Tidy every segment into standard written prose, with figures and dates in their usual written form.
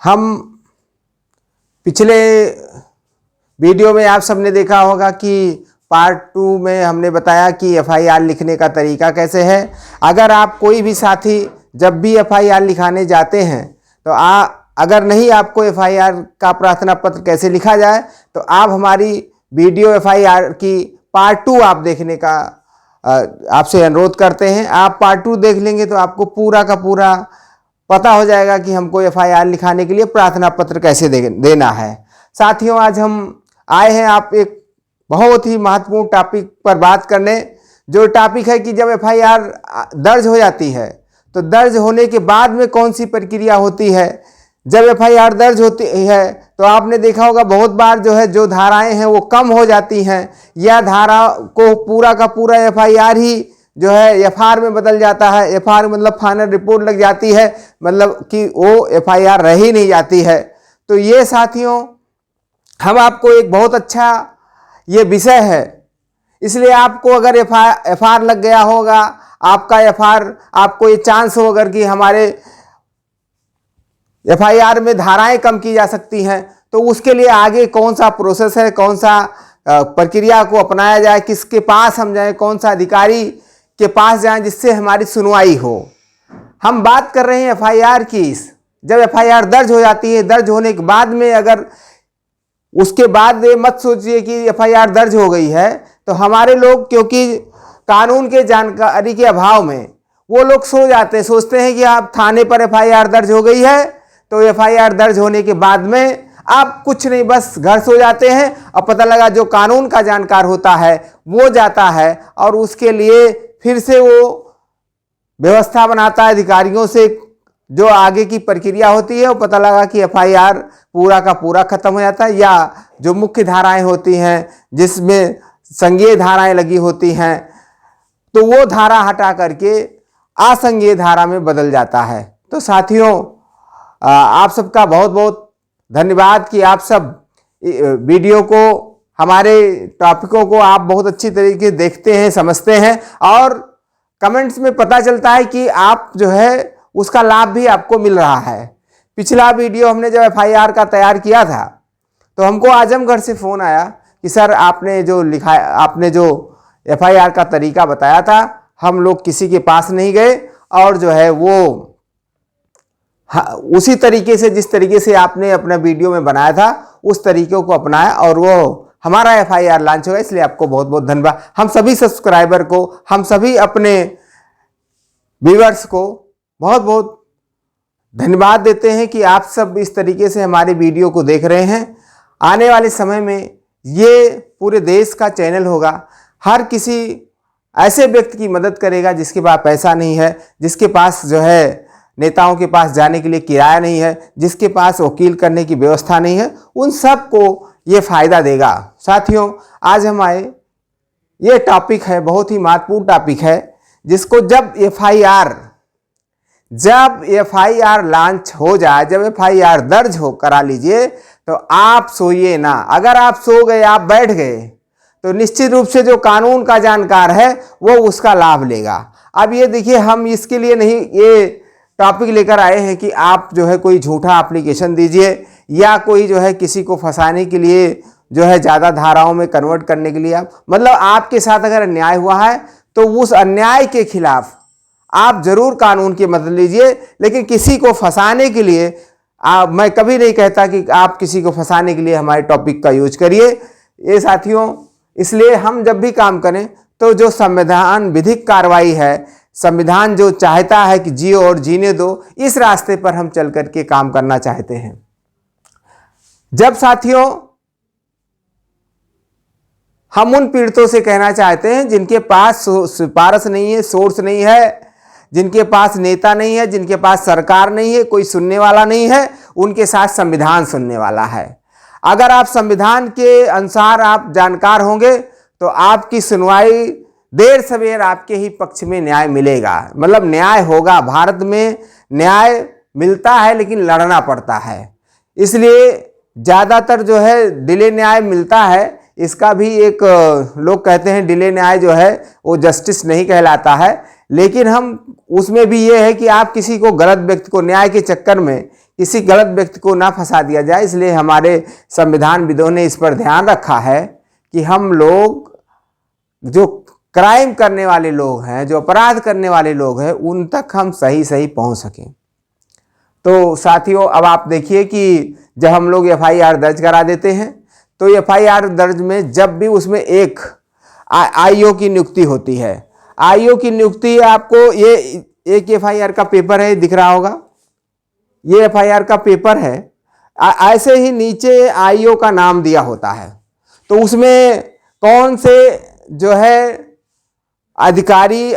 हम पिछले वीडियो में आप सबने देखा होगा कि पार्ट 2 में हमने बताया कि एफआईआर लिखने का तरीका कैसे है। अगर आप कोई भी साथी जब भी एफआईआर लिखाने जाते हैं तो अगर नहीं आपको एफआईआर का प्रार्थना पत्र कैसे लिखा जाए तो आप हमारी वीडियो एफआईआर की पार्ट 2 आप देखने का आपसे अनुरोध करते हैं। आप पार्ट 2 देख लेंगे तो आपको पूरा का पूरा पता हो जाएगा कि हमको एफआईआर लिखाने के लिए प्रार्थना पत्र कैसे देना है। साथियों, आज हम आए हैं आप एक बहुत ही महत्वपूर्ण टॉपिक पर बात करने, जो टॉपिक है कि जब एफआईआर दर्ज हो जाती है तो दर्ज होने के बाद में कौन सी प्रक्रिया होती है। जब एफआईआर दर्ज होती है तो आपने देखा होगा बहुत बार जो धाराएं हैं वो कम हो जाती हैं, या धारा को पूरा का पूरा एफआईआर ही एफआर में बदल जाता है। एफआर मतलब फाइनल रिपोर्ट लग जाती है, मतलब कि वो एफआईआर रह ही नहीं जाती है। तो ये साथियों, हम आपको एक बहुत अच्छा ये विषय है, इसलिए आपको अगर एफआर लग गया होगा, आपका एफआर आपको ये चांस हो अगर कि हमारे एफआईआर में धाराएं कम की जा सकती हैं, तो उसके लिए आगे कौन सा प्रोसेस है, कौन सा प्रक्रिया को अपनाया जाए, किसके पास हम जाएं, कौन सा अधिकारी के पास जाएं जिससे हमारी सुनवाई हो। हम बात कर रहे हैं एफआईआर की। जब एफआईआर दर्ज हो जाती है, दर्ज होने के बाद में अगर उसके बाद ये मत सोचिए कि एफआईआर दर्ज हो गई है तो हमारे लोग, क्योंकि कानून के जानकारी के अभाव में वो लोग सो जाते हैं, सोचते हैं कि आप थाने पर एफआईआर दर्ज हो गई है तो एफआईआर दर्ज होने के बाद में आप कुछ नहीं, बस घर सो जाते हैं और पता लगा जो कानून का जानकार होता है वो जाता है और उसके लिए फिर से वो व्यवस्था बनाता है अधिकारियों से, जो आगे की प्रक्रिया होती है। वो पता लगा कि एफआईआर पूरा का पूरा खत्म हो जाता है, या जो मुख्य धाराएं होती हैं जिसमें संज्ञेय धाराएं लगी होती हैं तो वो धारा हटा करके असंज्ञेय धारा में बदल जाता है। तो साथियों, आप सबका बहुत बहुत धन्यवाद कि आप सब वीडियो को, हमारे टॉपिकों को आप बहुत अच्छी तरीके से देखते हैं, समझते हैं, और कमेंट्स में पता चलता है कि आप उसका लाभ भी आपको मिल रहा है। पिछला वीडियो हमने जब एफआईआर का तैयार किया था तो हमको आजमगढ़ से फ़ोन आया कि सर आपने जो एफआईआर का तरीका बताया था, हम लोग किसी के पास नहीं गए और वो उसी तरीके से, जिस तरीके से आपने अपना वीडियो में बनाया था उस तरीके को अपनाया और वो हमारा एफआईआर लॉन्च हुआ। इसलिए आपको बहुत बहुत धन्यवाद। हम सभी सब्सक्राइबर को, हम सभी अपने व्यूअर्स को बहुत बहुत धन्यवाद देते हैं कि आप सब इस तरीके से हमारे वीडियो को देख रहे हैं। आने वाले समय में ये पूरे देश का चैनल होगा, हर किसी ऐसे व्यक्ति की मदद करेगा जिसके पास पैसा नहीं है, जिसके पास नेताओं के पास जाने के लिए किराया नहीं है, जिसके पास वकील करने की व्यवस्था नहीं है, उन सब को ये फायदा देगा। साथियों, आज हम आए, ये टॉपिक है बहुत ही महत्वपूर्ण टॉपिक है, जिसको जब एफआईआर लॉन्च हो जाए, जब एफआईआर दर्ज हो करा लीजिए तो आप सोइए ना। अगर आप सो गए, आप बैठ गए, तो निश्चित रूप से जो कानून का जानकार है वो उसका लाभ लेगा। अब ये देखिए, हम इसके लिए नहीं ये टॉपिक लेकर आए हैं कि आप कोई झूठा एप्लीकेशन दीजिए, या कोई किसी को फंसाने के लिए ज़्यादा धाराओं में कन्वर्ट करने के लिए आपके साथ अगर अन्याय हुआ है तो उस अन्याय के खिलाफ आप जरूर कानून की मदद लीजिए। लेकिन किसी को फंसाने के लिए मैं कभी नहीं कहता कि आप किसी को फंसाने के लिए हमारे टॉपिक का यूज करिए। ये साथियों, इसलिए हम जब भी काम करें तो जो संविधान विधिक कार्रवाई है, संविधान जो चाहता है कि जियो और जीने दो, इस रास्ते पर हम चल करके काम करना चाहते हैं। जब साथियों हम उन पीड़ितों से कहना चाहते हैं जिनके पास सिफारिश नहीं है, सोर्स नहीं है, जिनके पास नेता नहीं है, जिनके पास सरकार नहीं है, कोई सुनने वाला नहीं है, उनके साथ संविधान सुनने वाला है। अगर आप संविधान के अनुसार आप जानकार होंगे तो आपकी सुनवाई देर सवेर आपके ही पक्ष में न्याय मिलेगा, मतलब न्याय होगा। भारत में न्याय मिलता है लेकिन लड़ना पड़ता है, इसलिए ज़्यादातर डिले न्याय मिलता है। इसका भी एक लोग कहते हैं डिले न्याय वो जस्टिस नहीं कहलाता है, लेकिन हम उसमें भी ये है कि आप किसी को, गलत व्यक्ति को न्याय के चक्कर में किसी गलत व्यक्ति को ना फंसा दिया जाए, इसलिए हमारे संविधानविदों ने इस पर ध्यान रखा है कि हम लोग जो क्राइम करने वाले लोग हैं, जो अपराध करने वाले लोग हैं, उन तक हम सही सही पहुंच सकें। तो साथियों, अब आप देखिए कि जब हम लोग एफआईआर दर्ज करा देते हैं तो एफआईआर दर्ज में जब भी उसमें एक आईओ की नियुक्ति होती है, आईओ की नियुक्ति आपको, ये एक एफआईआर का पेपर है, दिख रहा होगा, ये एफआईआर का पेपर है। ऐसे ही नीचे आईओ का नाम दिया होता है, तो उसमें कौन से जो है अधिकारी,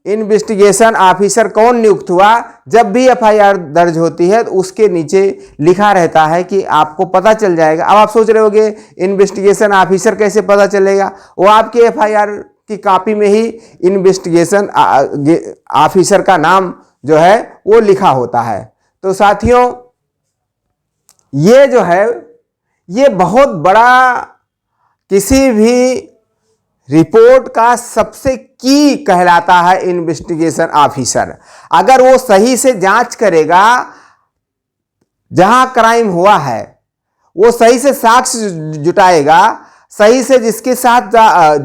इन्वेस्टिगेशन ऑफिसर कौन नियुक्त हुआ, जब भी एफआईआर दर्ज होती है तो उसके नीचे लिखा रहता है कि आपको पता चल जाएगा। अब आप सोच रहे होंगे इन्वेस्टिगेशन ऑफिसर कैसे पता चलेगा, वो आपके एफआईआर की कॉपी में ही इन्वेस्टिगेशन ऑफिसर का नाम जो है वो लिखा होता है। तो साथियों, ये जो है ये बहुत बड़ा किसी भी रिपोर्ट का सबसे की कहलाता है इन्वेस्टिगेशन ऑफिसर। अगर वो सही से जांच करेगा, जहां क्राइम हुआ है वो सही से साक्ष्य जुटाएगा, सही से जिसके साथ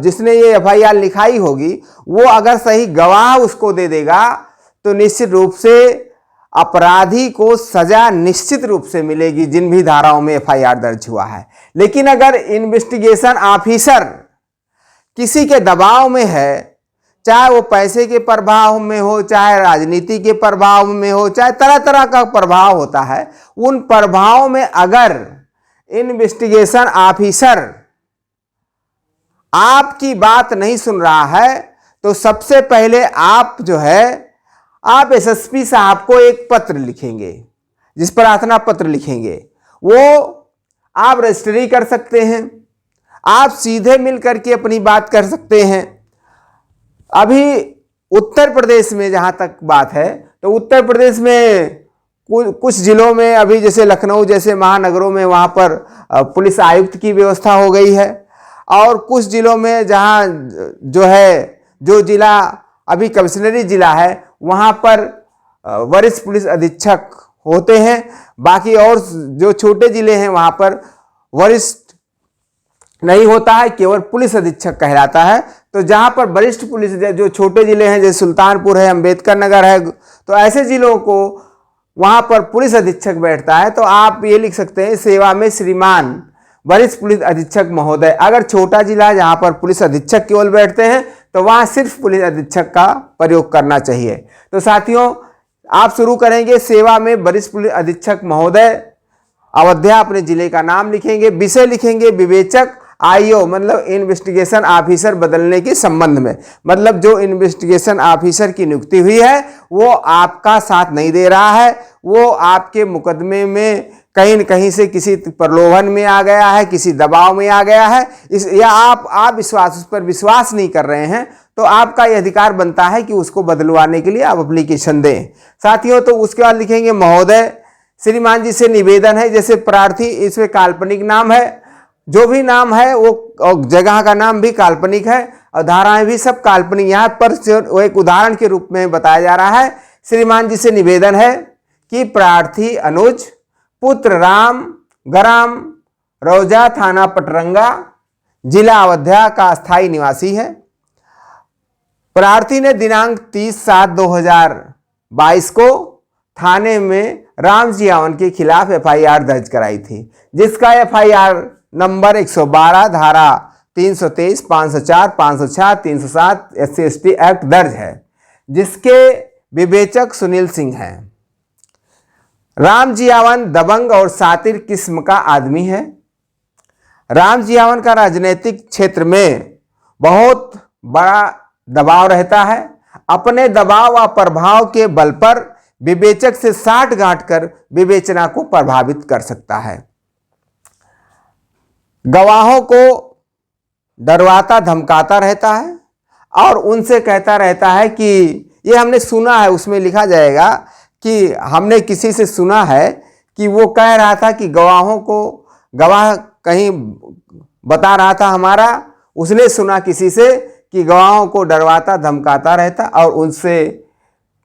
जिसने ये एफआईआर लिखाई होगी वो अगर सही गवाह उसको दे देगा, तो निश्चित रूप से अपराधी को सजा निश्चित रूप से मिलेगी, जिन भी धाराओं में एफआईआर दर्ज हुआ है। लेकिन अगर इन्वेस्टिगेशन ऑफिसर किसी के दबाव में है, चाहे वो पैसे के प्रभाव में हो, चाहे राजनीति के प्रभाव में हो, चाहे तरह तरह का प्रभाव होता है, उन प्रभाव में अगर इन्वेस्टिगेशन ऑफिसर आपकी बात नहीं सुन रहा है, तो सबसे पहले आप जो है आप एसएसपी साहब को एक पत्र लिखेंगे, जिस प्रार्थना पत्र लिखेंगे वो आप रजिस्ट्री कर सकते हैं, आप सीधे मिल करके अपनी बात कर सकते हैं। अभी उत्तर प्रदेश में जहां तक बात है, तो उत्तर प्रदेश में कुछ जिलों में, अभी जैसे लखनऊ जैसे महानगरों में, वहां पर पुलिस आयुक्त की व्यवस्था हो गई है, और कुछ जिलों में जहां जो है, जो जिला अभी कमिश्नरी जिला है, वहां पर वरिष्ठ पुलिस अधीक्षक होते हैं। बाकी और जो छोटे जिले हैं वहां पर वरिष्ठ नहीं होता है, केवल पुलिस अधीक्षक कहलाता है। तो जहां पर वरिष्ठ पुलिस, जो छोटे जिले हैं जैसे सुल्तानपुर है, अंबेडकर नगर है, तो ऐसे जिलों को वहां पर पुलिस अधीक्षक बैठता है। तो आप ये लिख सकते हैं, सेवा में श्रीमान वरिष्ठ पुलिस अधीक्षक महोदय। अगर छोटा जिला है जहां पर पुलिस अधीक्षक केवल बैठते हैं, तो वहां सिर्फ पुलिस अधीक्षक का प्रयोग करना चाहिए। तो साथियों, आप शुरू करेंगे सेवा में वरिष्ठ पुलिस अधीक्षक महोदय, अवध्या अपने जिले का नाम लिखेंगे, विषय लिखेंगे विवेचक, आईओ मतलब इन्वेस्टिगेशन ऑफिसर बदलने के संबंध में, मतलब जो इन्वेस्टिगेशन ऑफिसर की नियुक्ति हुई है वो आपका साथ नहीं दे रहा है, वो आपके मुकदमे में कहीं न कहीं से किसी प्रलोभन में आ गया है, किसी दबाव में आ गया है, या आप उस पर विश्वास नहीं कर रहे हैं, तो आपका यह अधिकार बनता है कि उसको बदलवाने के लिए आप एप्लीकेशन दें। साथियों, तो उसके बाद लिखेंगे महोदय, श्रीमान जी से निवेदन है, जैसे प्रार्थी इसमें काल्पनिक नाम है, जो भी नाम है वो जगह का नाम भी काल्पनिक है और धाराएं भी सब काल्पनिक। यहाँ पर वो एक उदाहरण के रूप में बताया जा रहा है, श्रीमान जी से निवेदन है कि प्रार्थी अनुज पुत्र राम ग्राम रौजा थाना पटरंगा जिला अवध्या का अस्थायी निवासी है। प्रार्थी ने दिनांक 30/7/2022 को थाने में राम जी यावन के खिलाफ एफआईआर दर्ज कराई थी, जिसका एफआईआर नंबर 112 धारा 323, 504, 506, 307 SC/ST एक्ट दर्ज है, जिसके विवेचक सुनील सिंह हैं। राम जी यावन दबंग और सातिर किस्म का आदमी है। राम जी यावन का राजनीतिक क्षेत्र में बहुत बड़ा दबाव रहता है। अपने दबाव व प्रभाव के बल पर विवेचक से साठ गांठ कर विवेचना को प्रभावित कर सकता है। गवाहों को डरवाता धमकाता रहता है और उनसे कहता रहता है कि ये हमने सुना है, उसमें लिखा जाएगा कि हमने किसी से सुना है कि वो कह रहा था कि गवाहों को, गवाह कहीं बता रहा था हमारा, उसने सुना किसी से कि गवाहों को डरवाता धमकाता रहता और उनसे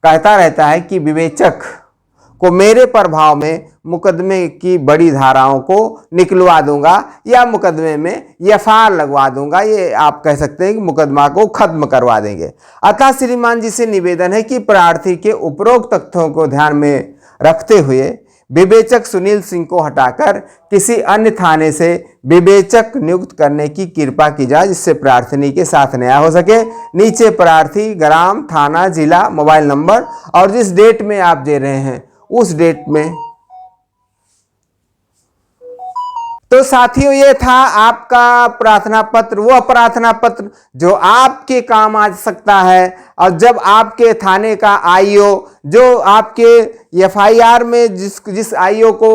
कहता रहता है कि विवेचक को मेरे प्रभाव में मुकदमे की बड़ी धाराओं को निकलवा दूंगा या मुकदमे में एफआईआर लगवा दूंगा। ये आप कह सकते हैं कि मुकदमा को खत्म करवा देंगे। अतः श्रीमान जी से निवेदन है कि प्रार्थी के उपरोक्त तथ्यों को ध्यान में रखते हुए विवेचक सुनील सिंह को हटाकर किसी अन्य थाने से विवेचक नियुक्त करने की कृपा की जाए, जिससे प्रार्थनी के साथ न्याय हो सके। नीचे प्रार्थी, ग्राम, थाना, जिला, मोबाइल नंबर और जिस डेट में आप दे रहे हैं उस डेट में। तो साथियों, ये था आपका प्रार्थना पत्र, वो प्रार्थना पत्र जो आपके काम आ सकता है। और जब आपके थाने का आईओ, जो आपके एफआईआर में जिस आईओ को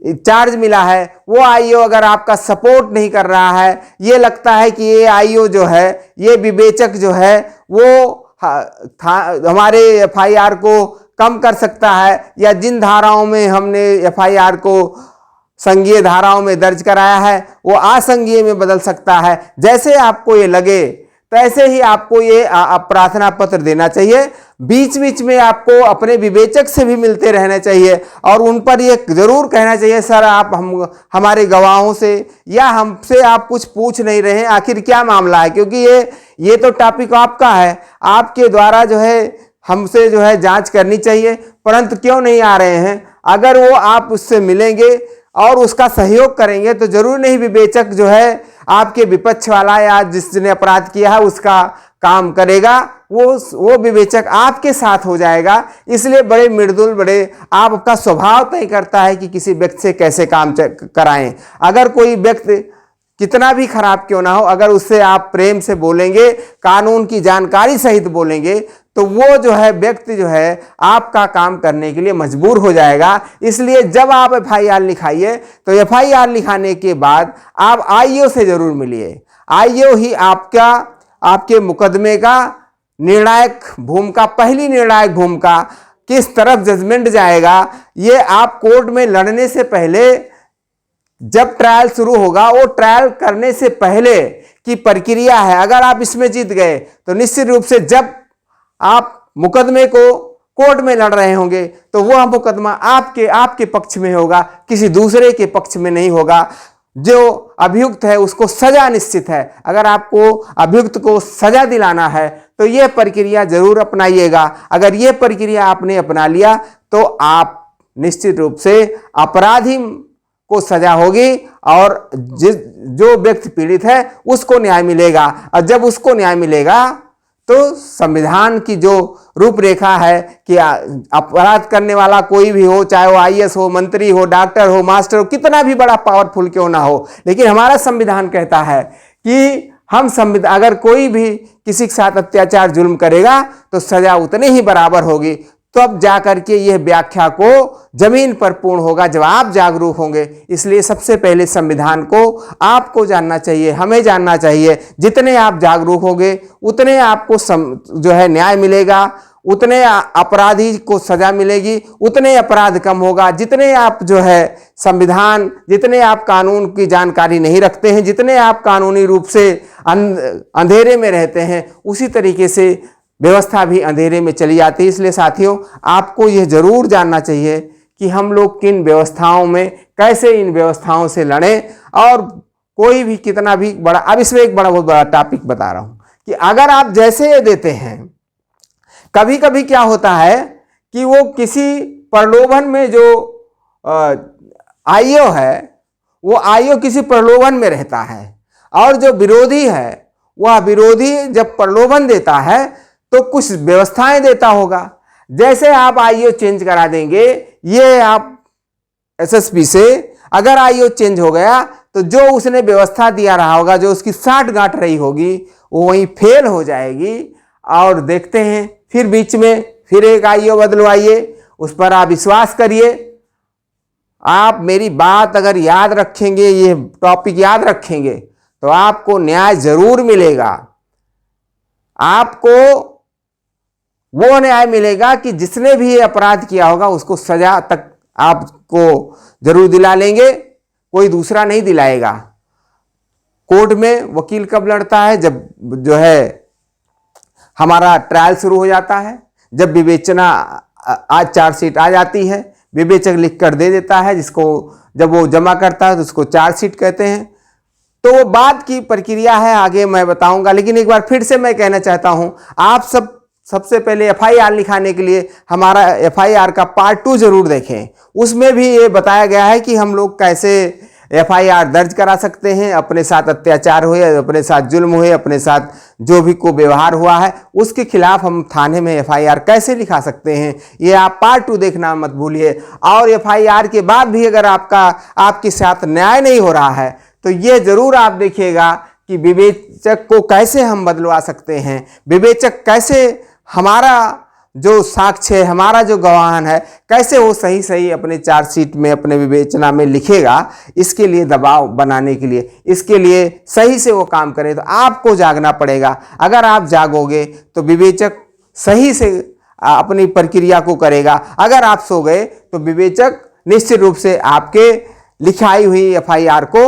चार्ज मिला है, वो आईओ अगर आपका सपोर्ट नहीं कर रहा है, ये लगता है कि ये आईओ जो है, ये विवेचक जो है, वो हमारे एफआईआर को कम कर सकता है, या जिन धाराओं में हमने एफआईआर को संघीय धाराओं में दर्ज कराया है वो असंघीय में बदल सकता है, जैसे आपको ये लगे तैसे ही आपको ये प्रार्थना पत्र देना चाहिए। बीच बीच में आपको अपने विवेचक से भी मिलते रहना चाहिए और उन पर ये जरूर कहना चाहिए, सर आप हमारे गवाहों से या हमसे आप कुछ पूछ नहीं रहे हैं, आखिर क्या मामला है, क्योंकि ये तो टॉपिक आपका है, आपके द्वारा जो है हमसे जो है जांच करनी चाहिए, परंतु क्यों नहीं आ रहे हैं। अगर वो आप उससे मिलेंगे और उसका सहयोग करेंगे तो जरूर नहीं विवेचक जो है आपके विपक्ष वाला या जिसने अपराध किया है उसका काम करेगा, वो विवेचक आपके साथ हो जाएगा। इसलिए बड़े मृदुल, बड़े आपका स्वभाव तय करता है कि किसी व्यक्ति से कैसे काम कराएं। अगर कोई व्यक्ति कितना भी खराब क्यों ना हो, अगर उससे आप प्रेम से बोलेंगे, कानून की जानकारी सहित बोलेंगे, तो वो जो है व्यक्ति जो है आपका काम करने के लिए मजबूर हो जाएगा। इसलिए जब आप एफआईआर लिखाइए तो एफआईआर लिखाने के बाद आप आईओ से जरूर मिलिए। आईओ ही आपके मुकदमे का निर्णायक भूमिका, पहली निर्णायक भूमिका, किस तरफ जजमेंट जाएगा, ये आप कोर्ट में लड़ने से पहले, जब ट्रायल शुरू होगा, वो ट्रायल करने से पहले की प्रक्रिया है। अगर आप इसमें जीत गए तो निश्चित रूप से जब आप मुकदमे को कोर्ट में लड़ रहे होंगे तो वह मुकदमा आपके पक्ष में होगा, किसी दूसरे के पक्ष में नहीं होगा। जो अभियुक्त है उसको सजा निश्चित है। अगर आपको अभियुक्त को सजा दिलाना है तो यह प्रक्रिया जरूर अपनाइएगा। अगर यह प्रक्रिया आपने अपना लिया तो आप निश्चित रूप से अपराधी को सजा होगी और जो व्यक्ति पीड़ित है उसको न्याय मिलेगा। और जब उसको न्याय मिलेगा तो संविधान की जो रूपरेखा है कि अपराध करने वाला कोई भी हो, चाहे वो आईएएस हो, मंत्री हो, डॉक्टर हो, मास्टर हो, कितना भी बड़ा पावरफुल क्यों ना हो, लेकिन हमारा संविधान कहता है कि अगर कोई भी किसी के साथ अत्याचार जुल्म करेगा तो सजा उतनी ही बराबर होगी। तब जाकर के यह व्याख्या को जमीन पर पूर्ण होगा जब आप जागरूक होंगे। इसलिए सबसे पहले संविधान को आपको जानना चाहिए, हमें जानना चाहिए। जितने आप जागरूक होंगे उतने आपको जो है न्याय मिलेगा, उतने अपराधी को सजा मिलेगी, उतने अपराध कम होगा। जितने आप जो है संविधान, जितने आप कानून की जानकारी नहीं रखते हैं, जितने आप कानूनी रूप से अंधेरे में रहते हैं, उसी तरीके से व्यवस्था भी अंधेरे में चली जाती है। इसलिए साथियों, आपको यह जरूर जानना चाहिए कि हम लोग किन व्यवस्थाओं में, कैसे इन व्यवस्थाओं से लड़ें। और कोई भी कितना भी बड़ा, अब इसमें एक बहुत बड़ा टॉपिक बता रहा हूं कि अगर आप जैसे ये देते हैं, कभी कभी क्या होता है कि वो किसी प्रलोभन में, जो आईओ है वो आईओ किसी प्रलोभन में रहता है और जो विरोधी है वह विरोधी जब प्रलोभन देता है तो कुछ व्यवस्थाएं देता होगा। जैसे आप आईओ चेंज करा देंगे, ये आप एसएसपी से अगर आईओ चेंज हो गया तो जो उसने व्यवस्था दिया रहा होगा, जो उसकी साठ गांठ रही होगी, वो वहीं फेल हो जाएगी। और देखते हैं फिर बीच में फिर एक आईओ बदलवाइए, उस पर आप विश्वास करिए। आप मेरी बात अगर याद रखेंगे, ये टॉपिक याद रखेंगे, तो आपको न्याय जरूर मिलेगा। आपको वो न्याय मिलेगा कि जिसने भी ये अपराध किया होगा उसको सजा तक आपको जरूर दिला लेंगे, कोई दूसरा नहीं दिलाएगा। कोर्ट में वकील कब लड़ता है? जब जो है हमारा ट्रायल शुरू हो जाता है, जब विवेचना आज चार्जशीट आ जाती है, विवेचक लिख कर दे देता है, जिसको जब वो जमा करता है तो उसको चार्जशीट कहते हैं। तो वो बाद की प्रक्रिया है, आगे मैं बताऊंगा। लेकिन एक बार फिर से मैं कहना चाहता हूं, आप सबसे पहले एफआईआर लिखाने के लिए हमारा एफआईआर का पार्ट 2 जरूर देखें। उसमें भी ये बताया गया है कि हम लोग कैसे एफआईआर दर्ज करा सकते हैं, अपने साथ अत्याचार हुए, अपने साथ जुल्म हुए, अपने साथ जो भी को व्यवहार हुआ है उसके खिलाफ हम थाने में एफआईआर कैसे लिखा सकते हैं, ये आप पार्ट 2 देखना मत भूलिए। और एफआईआर के बाद भी अगर आपके साथ न्याय नहीं हो रहा है तो ये जरूर आप देखिएगा कि विवेचक को कैसे हम बदलवा सकते हैं, विवेचक कैसे हमारा जो साक्ष्य है, हमारा जो गवाहन है, कैसे वो सही अपने चार्जशीट में, अपने विवेचना में लिखेगा। इसके लिए दबाव बनाने के लिए, इसके लिए सही से वो काम करे तो आपको जागना पड़ेगा। अगर आप जागोगे तो विवेचक सही से अपनी प्रक्रिया को करेगा। अगर आप सो गए तो विवेचक निश्चित रूप से आपके लिखाई हुई एफआईआर को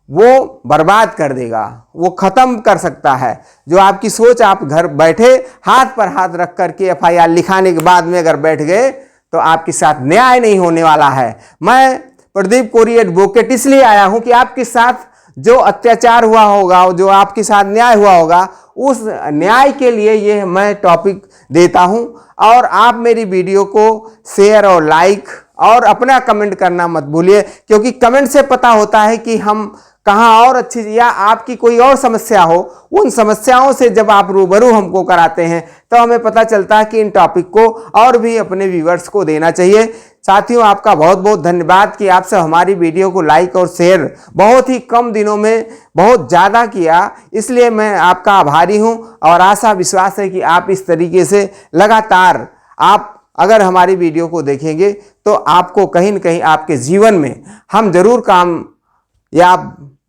वो बर्बाद कर देगा, वो खत्म कर सकता है। जो आपकी सोच, आप घर बैठे हाथ पर हाथ रख करके एफआईआर लिखाने के बाद में अगर बैठ गए तो आपके साथ न्याय नहीं होने वाला है। मैं प्रदीप कोरी एडवोकेट इसलिए आया हूं कि आपके साथ जो अत्याचार हुआ होगा, जो आपके साथ न्याय हुआ होगा, उस न्याय के लिए ये मैं टॉपिक देता हूं। और आप मेरी वीडियो को शेयर और लाइक और अपना कमेंट करना मत भूलिए, क्योंकि कमेंट से पता होता है कि हम कहाँ और अच्छी, या आपकी कोई और समस्या हो, उन समस्याओं से जब आप रूबरू हमको कराते हैं तो हमें पता चलता है कि इन टॉपिक को और भी अपने व्यूअर्स को देना चाहिए। साथियों, आपका बहुत बहुत धन्यवाद कि आप सब हमारी वीडियो को लाइक और शेयर बहुत ही कम दिनों में बहुत ज़्यादा किया, इसलिए मैं आपका आभारी हूं। और आशा विश्वास है कि आप इस तरीके से लगातार आप अगर हमारी वीडियो को देखेंगे तो आपको कहीं न कहीं आपके जीवन में हम जरूर काम या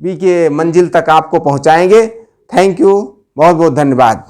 भी के मंजिल तक आपको पहुंचाएंगे। थैंक यू, बहुत बहुत धन्यवाद।